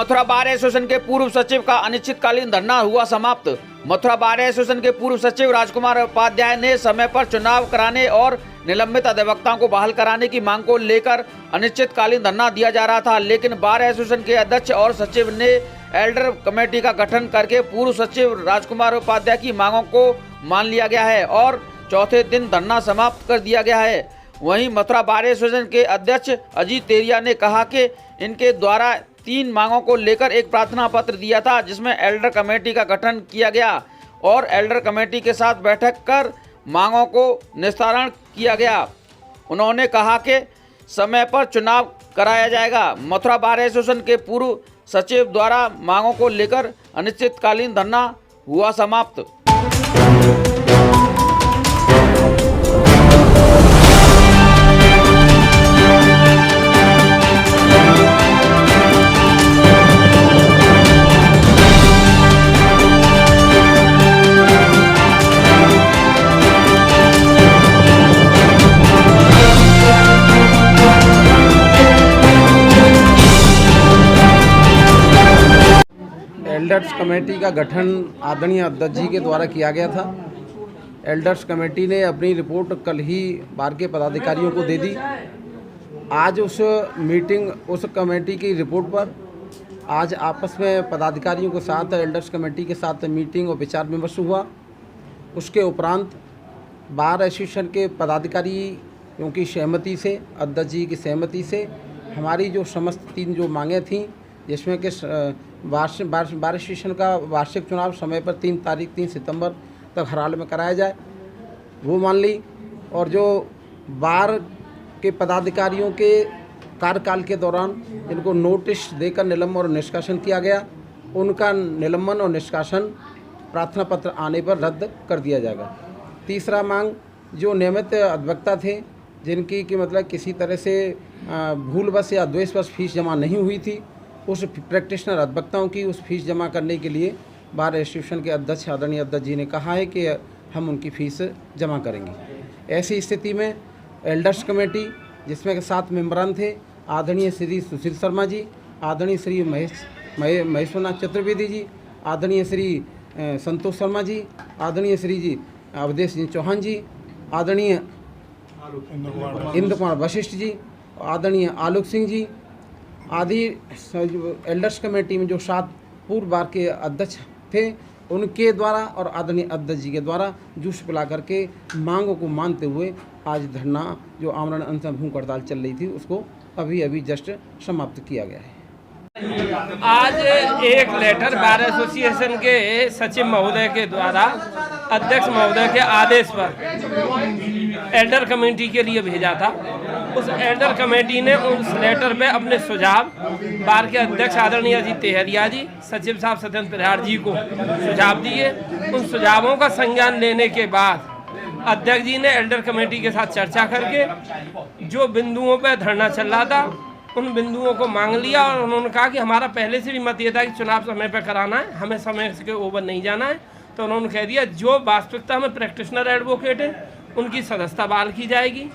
Mathura bar association के पूर्व सचिव का अनिश्चितकालीन धरना हुआ समाप्त। मथुरा बार एसोसिएशन के पूर्व सचिव राजकुमार उपाध्याय ने समय पर चुनाव कराने और निलंबित अधिवक्ताओं को बहाल कराने की मांग को लेकर अनिश्चितकालीन धरना दिया जा रहा था, लेकिन बार एसोसिएशन के अध्यक्ष और सचिव ने एल्डर कमेटी का गठन करके पूर्व सचिव राजकुमार उपाध्याय की मांगों को मान लिया गया है और चौथे दिन धरना समाप्त कर दिया गया है। वहीं मथुरा बार एसोसिएशन के अध्यक्ष अजीत तेरिया ने कहा कि इनके द्वारा 3 मांगों को लेकर एक प्रार्थना पत्र दिया था, जिसमें एल्डर कमेटी का गठन किया गया और एल्डर कमेटी के साथ बैठक कर मांगों को निस्तारण किया गया। उन्होंने कहा कि समय पर चुनाव कराया जाएगा। मथुरा बार एसोसिएशन के पूर्व सचिव द्वारा मांगों को लेकर अनिश्चितकालीन धरना हुआ समाप्त। एल्डर्स कमेटी का गठन आदरणीय अध्यक्ष जी के द्वारा किया गया था। एल्डर्स कमेटी ने अपनी रिपोर्ट कल ही बार के पदाधिकारियों को दे दी। आज उस कमेटी की रिपोर्ट पर आज आपस में पदाधिकारियों के साथ एल्डर्स कमेटी के साथ मीटिंग और विचार विमर्श हुआ। उसके उपरांत बार एसोसिएशन के पदाधिकारियों की सहमति से, अध्यक्ष जी की सहमति से हमारी जो समस्त 3 जो मांगें थीं, जिसमें कि बार एसोसिएशन का वार्षिक चुनाव समय पर 3 सितंबर तक हर हाल में कराया जाए, वो मान ली। और जो बार के पदाधिकारियों के कार्यकाल के दौरान इनको नोटिस देकर निलंबन और निष्कासन किया गया, उनका निलंबन और निष्कासन प्रार्थना पत्र आने पर रद्द कर दिया जाएगा। तीसरा मांग, जो नियमित अधिवक्ता थे जिनकी कि मतलब किसी तरह से भूलवश या द्वेषवश फीस जमा नहीं हुई थी, उस प्रैक्टिशनर अधिवक्ताओं की उस फीस जमा करने के लिए बार एसोसिएशन के अध्यक्ष आदरणीय अध्यक्ष जी ने कहा है कि हम उनकी फ़ीस जमा करेंगे। ऐसी स्थिति में एल्डर्स कमेटी, जिसमें के 7 मेंबरान थे, आदरणीय श्री सुशील शर्मा जी, आदरणीय श्री महेश्वरनाथ चतुर्वेदी जी, आदरणीय श्री संतोष शर्मा जी, आदरणीय श्री जी अवधेश जी चौहान जी, आदरणीय इंद्र कुमार वशिष्ठ जी, आदरणीय आलोक सिंह जी आदि एल्डर्स कमेटी में जो 7 पूर्व बार के अध्यक्ष थे, उनके द्वारा और आदरणीय अध्यक्ष जी के द्वारा जूस पिला करके मांगों को मानते हुए आज धरना जो आमरण अनशन भूख हड़ताल चल रही थी, उसको अभी जस्ट समाप्त किया गया है। आज एक लेटर बार एसोसिएशन के सचिव महोदय के द्वारा अध्यक्ष महोदय के आदेश पर एल्डर कमेटी के लिए भेजा था। उस एल्डर कमेटी ने उस लेटर पे अपने सुझाव बार के अध्यक्ष आदरणीय अजीत तेरिया जी, सचिव साहब सत्येंद्र प्रहार जी को सुझाव दिए। उन सुझावों का संज्ञान लेने के बाद अध्यक्ष जी ने एल्डर कमेटी के साथ चर्चा करके जो बिंदुओं पर धरना चल रहा था, उन बिंदुओं को मांग लिया और उन्होंने कहा कि हमारा पहले से भी मत ये था कि चुनाव समय पर कराना है, हमें समय के ओवर नहीं जाना है। तो उन्होंने कह दिया जो वास्तविकता में प्रैक्टिशनर एडवोकेट है उनकी सदस्यता बहाल की जाएगी।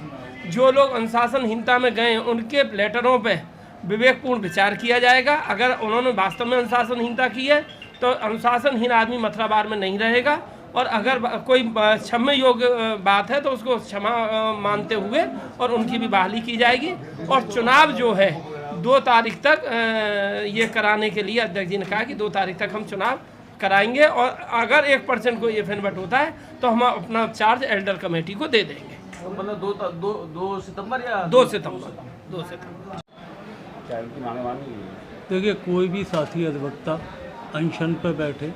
जो लोग अनुशासनहीनता में गए उनके लेटरों पे विवेकपूर्ण विचार किया जाएगा। अगर उन्होंने वास्तव में अनुशासनहीनता की है तो अनुशासनहीन आदमी मथुरा बार में नहीं रहेगा, और अगर कोई क्षम्य योग्य बात है तो उसको क्षमा मानते हुए और उनकी भी बहाली की जाएगी। और चुनाव जो है 2 तारीख तक ये कराने के लिए अध्यक्ष जी ने कहा कि 2 तारीख तक हम चुनाव कराएंगे, और अगर 1% कोई एफिनवट होता है तो हम अपना चार्ज एल्डर कमेटी को दे देंगे। मतलब 2 सितंबर या 2 सितंबर। देखिए, कोई भी साथी अधिवक्ता अनशन पर बैठे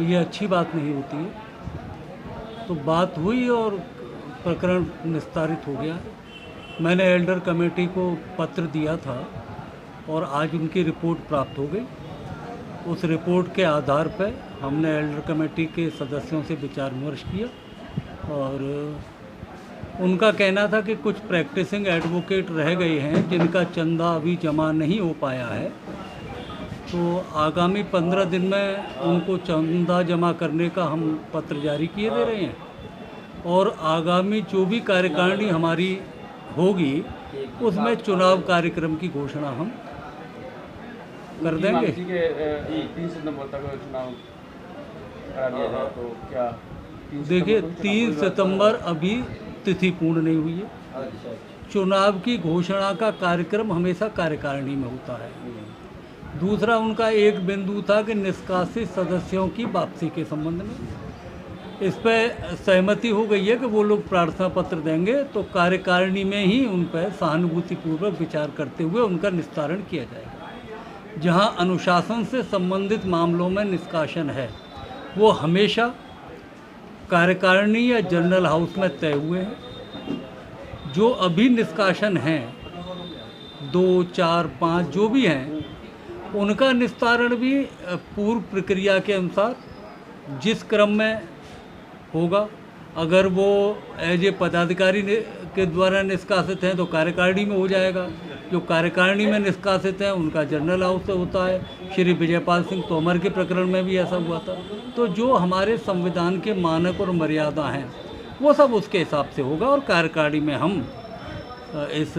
ये अच्छी बात नहीं होती है। तो बात हुई और प्रकरण निस्तारित हो गया। मैंने एल्डर कमेटी को पत्र दिया था और आज उनकी रिपोर्ट प्राप्त हो गई। उस रिपोर्ट के आधार पर हमने एल्डर कमेटी के सदस्यों से विचार विमर्श किया और उनका कहना था कि कुछ प्रैक्टिसिंग एडवोकेट रह गए हैं जिनका चंदा अभी जमा नहीं हो पाया है, तो आगामी 15 दिन में उनको चंदा जमा करने का हम पत्र जारी किए दे रहे हैं और आगामी जो भी कार्यकारिणी हमारी होगी उसमें चुनाव कार्यक्रम की घोषणा हम कर देंगे। 3 सितंबर तक चुनाव करा दिया जाए तो क्या? देखिए 3 सितंबर अभी तिथि पूर्ण नहीं हुई है। चुनाव की घोषणा का कार्यक्रम हमेशा कार्यकारिणी में होता है। दूसरा उनका एक बिंदु था कि निष्कासित सदस्यों की वापसी के संबंध में, इस पर सहमति हो गई है कि वो लोग प्रार्थना पत्र देंगे, तो कार्यकारिणी में ही उन पर सहानुभूतिपूर्वक विचार करते हुए उनका निस्तारण किया जाएगा। जहां अनुशासन से संबंधित मामलों में निष्कासन है वो हमेशा कार्यकारिणी या जनरल हाउस में तय हुए हैं। जो अभी निष्कासन हैं 2, 4, 5 जो भी हैं, उनका निस्तारण भी पूर्व प्रक्रिया के अनुसार जिस क्रम में होगा। अगर वो एज ए पदाधिकारी के द्वारा निष्कासित हैं तो कार्यकारिणी में हो जाएगा। जो कार्यकारिणी में निष्कासित हैं उनका जनरल हाउस से होता है। श्री विजयपाल सिंह तोमर के प्रकरण में भी ऐसा हुआ था। तो जो हमारे संविधान के मानक और मर्यादा हैं वो सब उसके हिसाब से होगा और कार्यकारिणी में हम इस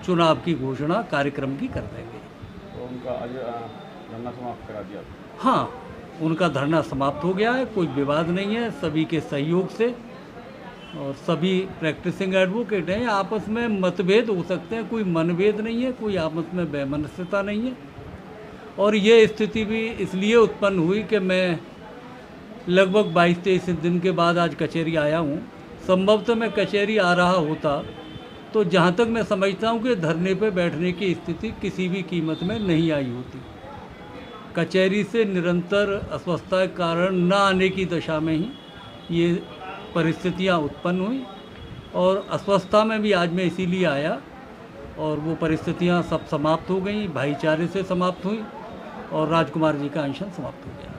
चुनाव की घोषणा कार्यक्रम की कर देंगे। तो उनका आज धरना समाप्त करा दिया? हाँ, उनका धरना समाप्त हो गया है। कोई विवाद नहीं है, सभी के सहयोग से, और सभी प्रैक्टिसिंग एडवोकेट हैं। आपस में मतभेद हो सकते हैं, कोई मनभेद नहीं है, कोई आपस में वैमनस्यता नहीं है। और ये स्थिति भी इसलिए उत्पन्न हुई कि मैं लगभग 22-23 दिन के बाद आज कचहरी आया हूँ। संभवतः मैं कचहरी आ रहा होता तो जहाँ तक मैं समझता हूँ कि धरने पर बैठने की स्थिति किसी भी कीमत में नहीं आई होती। कचहरी से निरंतर अस्वस्थता के कारण न आने की दशा में ही ये परिस्थितियाँ उत्पन्न हुई, और अस्वस्थता में भी आज मैं इसीलिए आया, और वो परिस्थितियाँ सब समाप्त हो गई, भाईचारे से समाप्त हुई और राजकुमार जी का अनशन समाप्त हो गया।